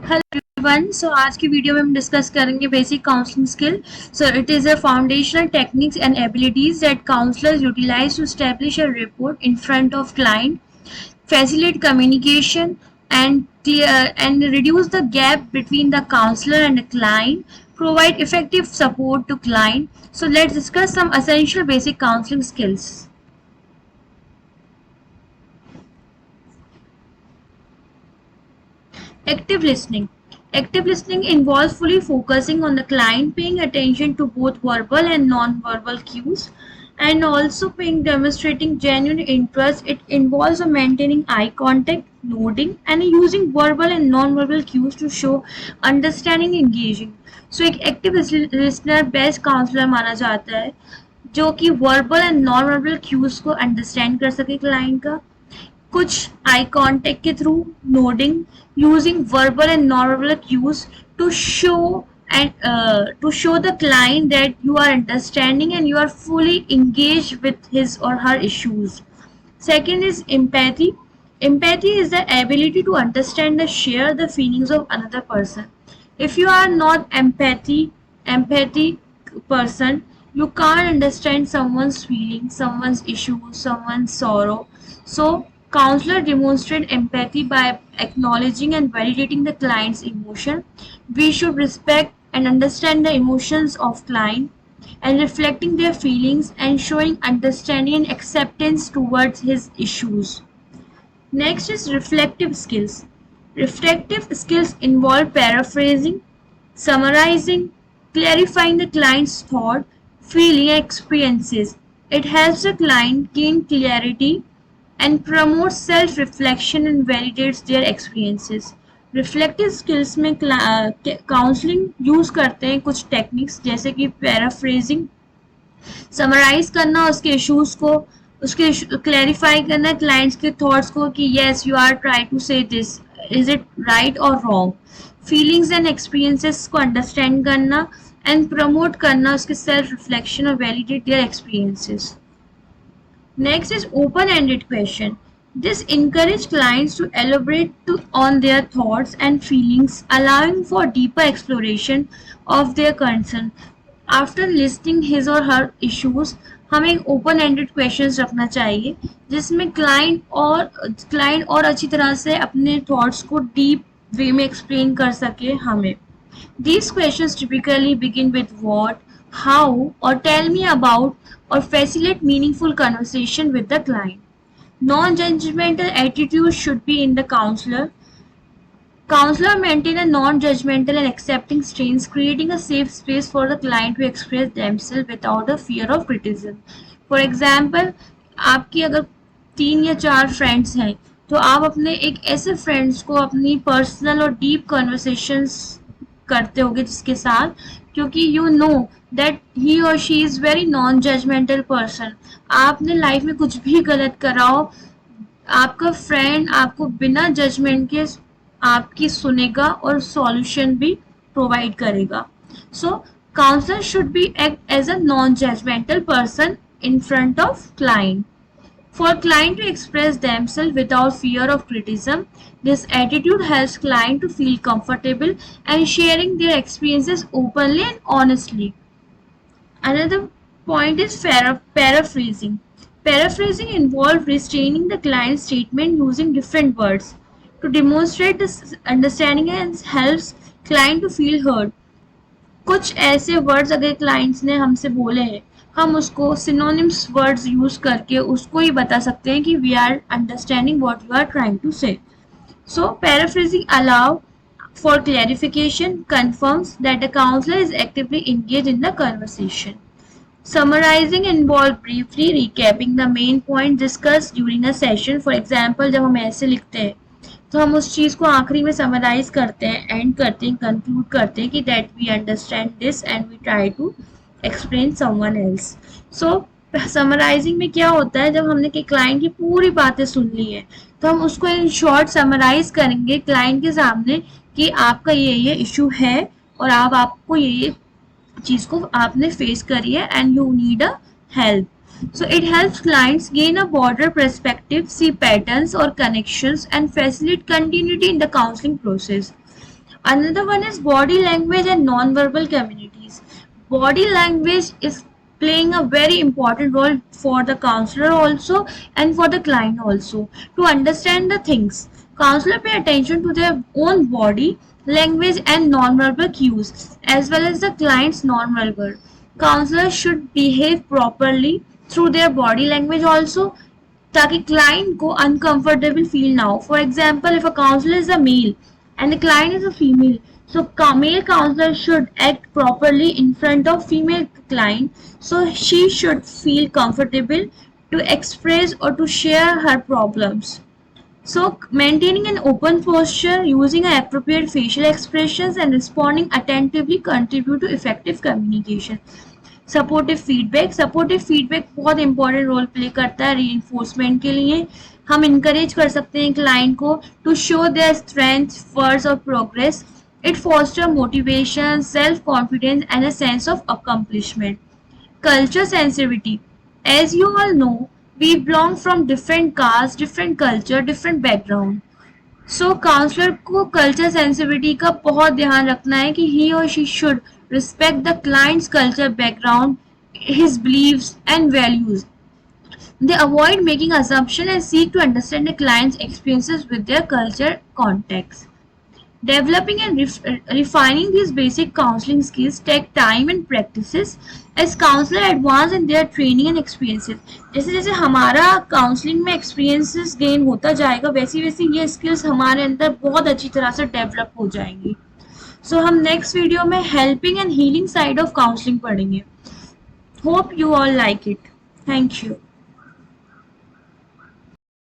Hello everyone. सो आज की video में हम डिस्कस करेंगे basic counselling skill. So it is a foundational techniques and abilities that counsellors utilise to establish a rapport in front of client, facilitate communication, and reduce the gap between the counselor and the client, provide effective support to client. So let's discuss some essential basic counseling skills. Active listening. Active listening involves fully focusing on the client, paying attention to both verbal and non-verbal cues, and also demonstrating genuine interest. It involves maintaining eye contact, nodding, and using verbal and non-verbal cues to show understanding, engaging. So एक active listener best counselor माना जाता है जो कि verbal and non verbal cues को understand कर सके client का, कुछ आई कांटेक्ट के through, nodding, using verbal and non-verbal cues to show the client that you are understanding and you are fully engaged with his or her issues. Second is empathy. Empathy is the ability to understand and share the feelings of another person. If you are not empathy person, you can't understand someone's feelings, someone's issues, someone's sorrow. So counselor demonstrate empathy by acknowledging and validating the client's emotion. We should respect and understand the emotions of client and reflecting their feelings and showing understanding and acceptance towards his issues. Next is reflective skills. Reflective skills involve paraphrasing, summarizing, clarifying the client's thought, feeling, and experiences. It helps the client gain clarity and promotes self-reflection and validates their experiences. Reflective skills में counselling use करते हैं कुछ techniques जैसे कि paraphrasing, summarise करना उसके issues को, उसके क्लैरिफाई करना क्लाइंट्स के थॉट्स को कि yes you are try to say this, is it right और रॉन्ग, फीलिंग्स एंड एक्सपीरियंसेस को अंडरस्टैंड करना एंड प्रमोट करना उसके सेल्फ रिफ्लेक्शन और validate their experiences. Next is open-ended question. This encourages clients to elaborate on their thoughts and feelings, allowing for deeper exploration of their concern. After listing his or her issues, हमें open-ended questions रखना चाहिए जिसमें client और अच्छी तरह से अपने thoughts को deep way में explain कर सके हमें. These questions typically begin with what, how, or tell me about, or facilitate meaningful conversation with the client. Non-judgmental attitude should be in the counselor. Counselor maintain a non-judgmental and accepting stance, creating a safe space for the client to express themselves without the fear of criticism. For example, आपकी अगर 3 या 4 friends हैं तो आप अपने एक ऐसे friends को अपनी पर्सनल और डीप कन्वर्सेशंस करते होगे जिसके साथ, क्योंकि यू नो दैट ही और she is very non judgemental person. आपने लाइफ में कुछ भी गलत कराओ, आपका फ्रेंड आपको बिना जजमेंट के आपकी सुनेगा और सॉल्यूशन भी प्रोवाइड करेगा. So counsellor should be act as a non judgemental person in front of client. For client to express themselves without fear of criticism, this attitude helps client to feel comfortable and sharing their experiences openly and honestly. Another point is paraphrasing. Paraphrasing involves restraining the client's statement using different words to demonstrate this understanding and helps client to feel heard. कुछ ऐसे words अगर clients ने हमसे बोले हैं, हम उसको synonyms words use करके उसको ही बता सकते हैं कि we are understanding what you are trying to say. So paraphrasing allow for clarification, confirms that the counselor is actively engaged in the conversation. Summarizing involves briefly recapping the main points discussed during a session. For example, जब हम ऐसे लिखते हैं तो हम उस चीज़ को आखिरी में समराइज करते हैं, एंड करते हैं, कंक्लूड करते हैं कि that we understand this and we try to explain someone else. So summarising में क्या होता है, जब हमने कि क्लाइंट की पूरी बातें सुन ली हैं तो हम उसको इन शॉर्ट समराइज करेंगे क्लाइंट के सामने कि आपका ये इशू है और आपको ये चीज़ को आपने फेस करी है and you need a help. So it helps clients gain a broader perspective, see patterns or connections, and facilitate continuity in the counseling process. Another one is body language and non-verbal communities. Body language is playing a very important role for the counselor also and for the client also to understand the things. Counselor pay attention to their own body language and non-verbal cues as well as the client's non-verbal. Counselors should behave properly through their body language also ताकि client को uncomfortable feel ना हो. For example, if a counselor is a male and the client is a female, so male counselor should act properly in front of female client, so she should feel comfortable to express or to share her problems. So maintaining an open posture, using appropriate facial expressions and responding attentively contribute to effective communication. Supportive feedback बहुत important role play करता है reinforcement के लिए. हम encourage कर सकते हैं client को to show their strength first और progress. It foster motivation self confidence and a sense of accomplishment. Culture sensitivity. As you all know, we belong from different castes, different culture, different background. So counsellor को culture sensitivity का बहुत ध्यान रखना है कि he और she should respect the clients culture background, his beliefs and values. They avoid making assumptions and seek to understand the client's experiences with their culture context. Developing and refining these basic counseling skills take time and practices as counselor advance in their training and experiences. जैसे जैसे हमारा counselling में experiences gain होता जाएगा वैसी वैसी ये skills हमारे अंदर बहुत अच्छी तरह से डेवलप हो जाएंगी. सो हम नेक्स्ट वीडियो में helping and healing side of counselling पढ़ेंगे. Hope you all like it. Thank you.